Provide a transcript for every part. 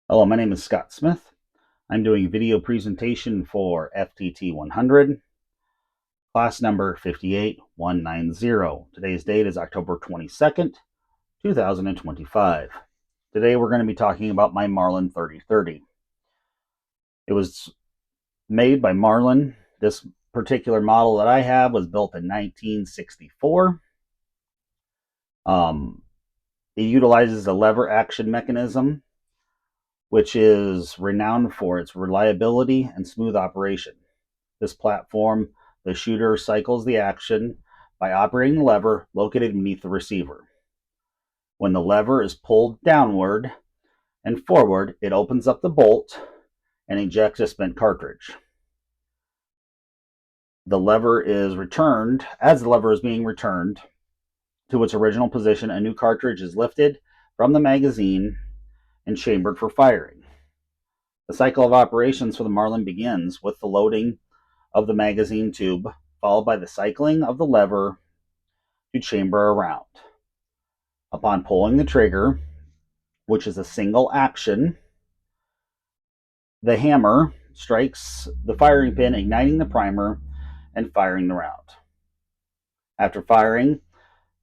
Hello, my name is Scott Smith. I'm doing a video presentation for FTT100, class number 58190. Today's date is October 22nd, 2025. Today we're going to be talking about my Marlin 3030. It was made by Marlin. This particular model that I have was built in 1964. It utilizes a lever action mechanism, which is renowned for its reliability and smooth operation. This platform, the shooter cycles the action by operating the lever located beneath the receiver. When the lever is pulled downward and forward, it opens up the bolt and ejects a spent cartridge. The lever is returned. As the lever is being returned to its original position, a new cartridge is lifted from the magazine and chambered for firing. The cycle of operations for the Marlin begins with the loading of the magazine tube, followed by the cycling of the lever to chamber a round. Upon pulling the trigger, which is a single action, the hammer strikes the firing pin, igniting the primer and firing the round. After firing,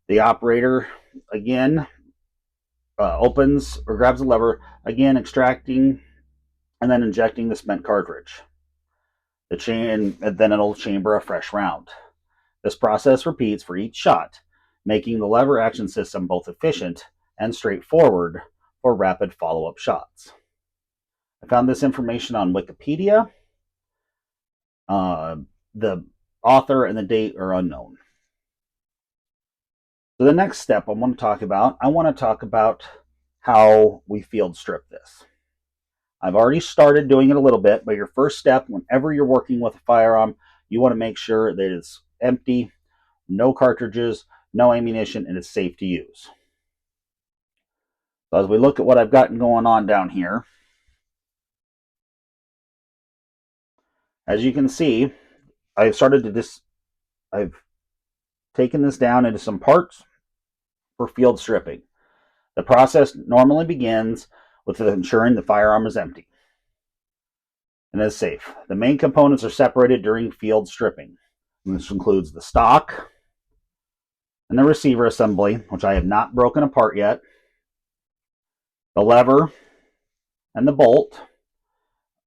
the operator again opens or grabs the lever, again extracting and then injecting the spent cartridge. And then it'll chamber a fresh round. This process repeats for each shot, making the lever action system both efficient and straightforward for rapid follow-up shots. I found this information on Wikipedia. The author and the date are unknown. So the next step I want to talk about how we field strip this. I've already started doing it a little bit, but your first step, whenever you're working with a firearm, you want to make sure that it's empty, no cartridges, no ammunition, and it's safe to use. So as we look at what I've got going on down here, as you can see, I've taken this down into some parts for field stripping. The process normally begins with ensuring the firearm is empty and is safe. The main components are separated during field stripping. And this includes the stock and the receiver assembly, which I have not broken apart yet, the lever and the bolt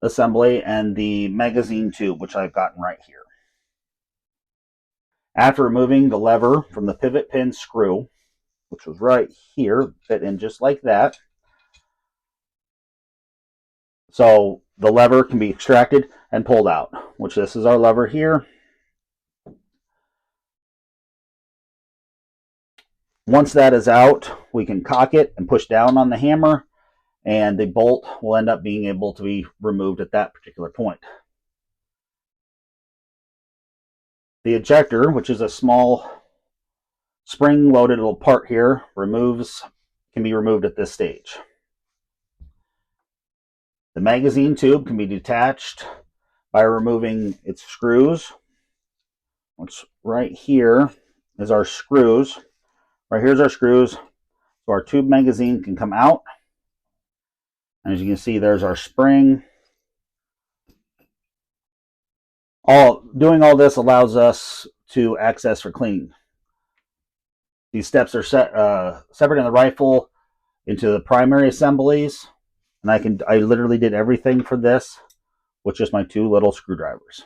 assembly, and the magazine tube, which I've gotten right here. After removing the lever from the pivot pin screw, which was right here, fit in just like that, so the lever can be extracted and pulled out, which this is our lever here. Once that is out, we can cock it and push down on the hammer, and the bolt will end up being able to be removed at that particular point. The ejector, which is a small spring-loaded little part here, can be removed at this stage. The magazine tube can be detached by removing its screws, which right here is our screws. Right here's our screws, so our tube magazine can come out. And as you can see, there's our spring. Doing all this allows us to access for cleaning. These steps are separating the rifle into the primary assemblies, and I literally did everything for this with just my two little screwdrivers.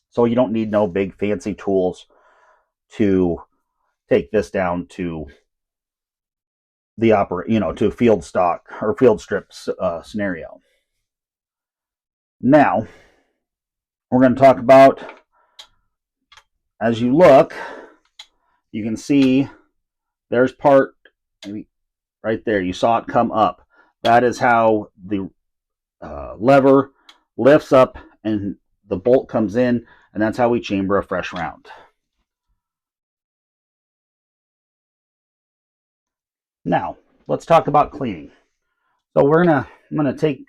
So you don't need no big fancy tools to take this down to the to field stock or field strips scenario. Now we're going to talk about, as you look, you can see there's part right there. You saw it come up. That is how the lever lifts up and the bolt comes in, and that's how we chamber a fresh round. Now, let's talk about cleaning. So I'm gonna take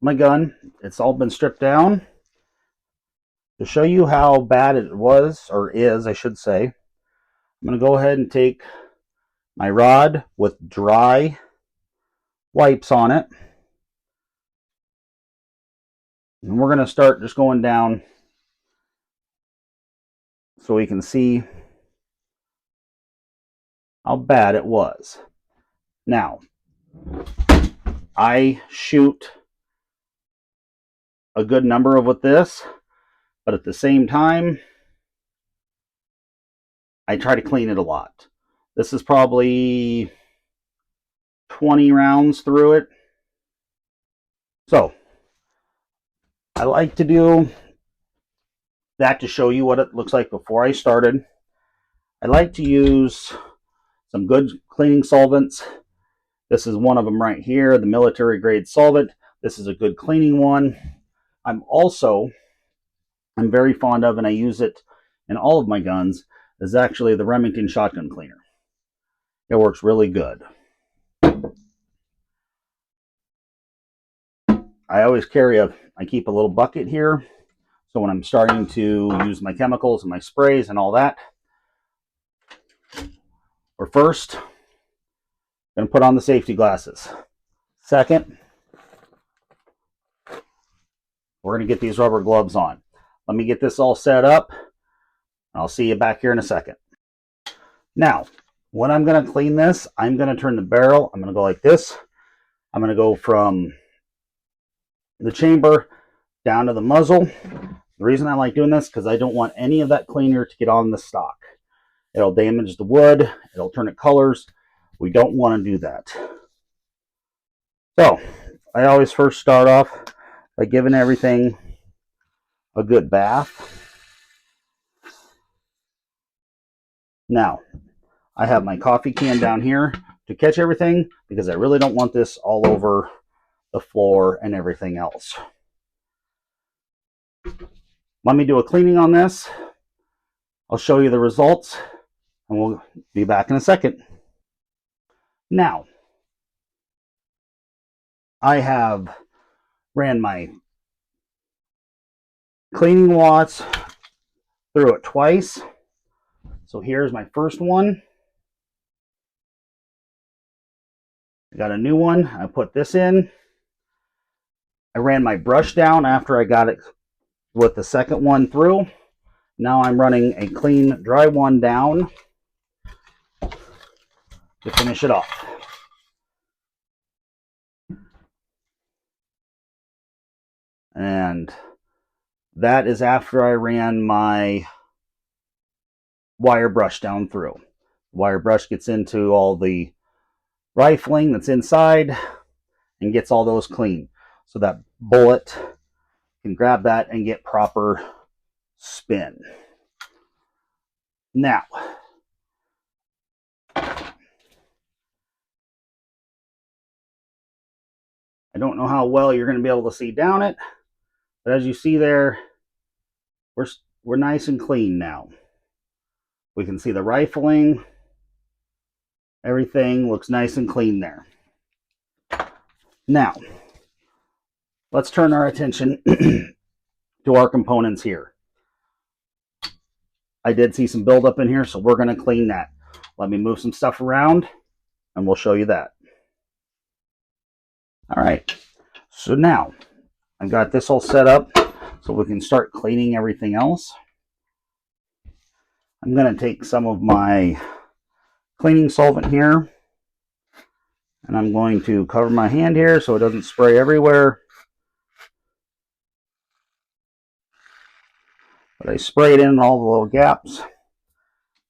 my gun. It's all been stripped down. To show you how bad it was, or is, I should say, I'm gonna go ahead and take my rod with dry wipes on it, And we're going to start just going down so we can see how bad it was. Now, I shoot a good number with this, but at the same time, I try to clean it a lot. This is probably 20 rounds through it. So, I like to do that to show you what it looks like before I started. I like to use some good cleaning solvents. This is one of them right here, the military grade solvent. This is a good cleaning one. I'm very fond of, and I use it in all of my guns, is actually the Remington shotgun cleaner. It works really good. I always I keep a little bucket here, so when I'm starting to use my chemicals and my sprays and all that, we're first going to put on the safety glasses. Second, we're going to get these rubber gloves on. Let me get this all set up. I'll see you back here in a second. Now, when I'm going to clean this, I'm going to turn the barrel. I'm going to go like this. I'm going to go from the chamber down to the muzzle. The reason I like doing this is because I don't want any of that cleaner to get on the stock. It'll damage the wood. It'll turn it colors. We don't want to do that. So, I always first start off by giving everything a good bath. Now, I have my coffee can down here to catch everything because I really don't want this all over the floor and everything else. Let me do a cleaning on this. I'll show you the results and we'll be back in a second. Now, I have ran my cleaning watts through it twice. So here's my first one. I got a new one. I put this in. I ran my brush down after I got it with the second one through. Now I'm running a clean, dry one down to finish it off. And that is after I ran my wire brush down through. Wire brush gets into all the rifling that's inside and gets all those clean. So that bullet can grab that and get proper spin. Now, I don't know how well you're going to be able to see down it, but as you see there, we're nice and clean now. We can see the rifling. Everything looks nice and clean there. Now, let's turn our attention to our components here. I did see some buildup in here, so we're going to clean that. Let me move some stuff around, and we'll show you that. All right, so now I've got this all set up so we can start cleaning everything else. I'm going to take some of my cleaning solvent here, and I'm going to cover my hand here so it doesn't spray everywhere. But I spray it in all the little gaps.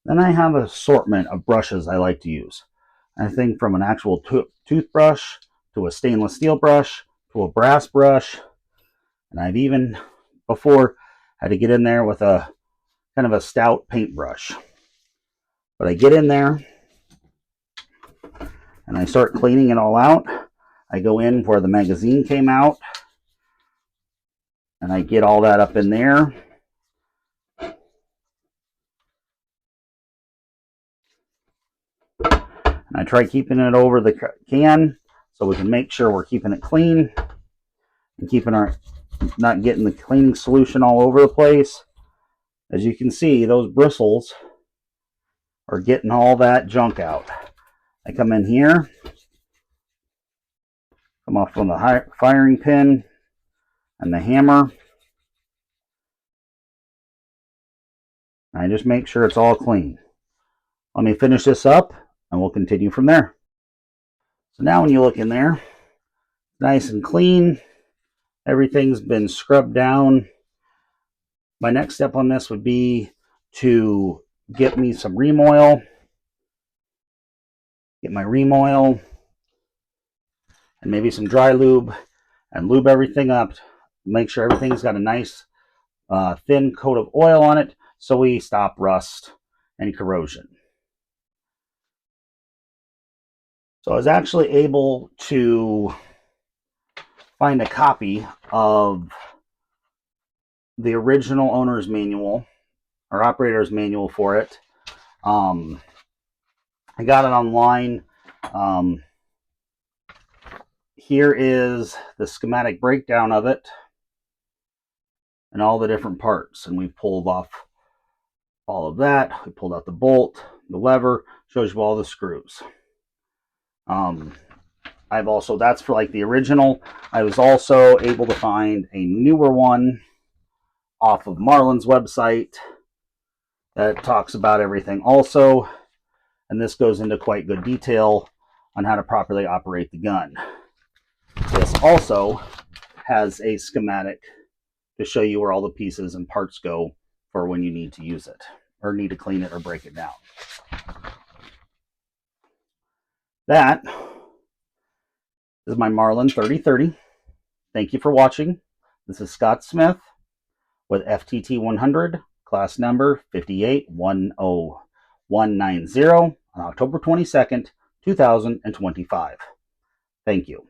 Then I have an assortment of brushes I like to use. I think from an actual toothbrush to a stainless steel brush to a brass brush. And I've even before had to get in there with a kind of a stout paintbrush. But I get in there and I start cleaning it all out. I go in where the magazine came out and I get all that up in there. And I try keeping it over the can so we can make sure we're keeping it clean and keeping not getting the cleaning solution all over the place. As you can see, those bristles are getting all that junk out. I come in here, come off on the firing pin, and the hammer. I just make sure it's all clean. Let me finish this up and we'll continue from there. So now when you look in there, nice and clean. Everything's been scrubbed down. My next step on this would be to get me some ream oil. Get my ream oil and maybe some dry lube and lube everything up. Make sure everything's got a nice thin coat of oil on it so we stop rust and corrosion. So I was actually able to find a copy of the original owner's manual or operator's manual for it. I got it online. Here is the schematic breakdown of it and all the different parts. And we've pulled off all of that. We pulled out the bolt, the lever, shows you all the screws. I've also, that's for like the original. I was also able to find a newer one off of Marlin's website that talks about everything also. And this goes into quite good detail on how to properly operate the gun. This also has a schematic to show you where all the pieces and parts go for when you need to use it or need to clean it or break it down. That is my Marlin 3030. Thank you for watching. This is Scott Smith with FTT100, class number 5810190 on October 22nd, 2025. Thank you.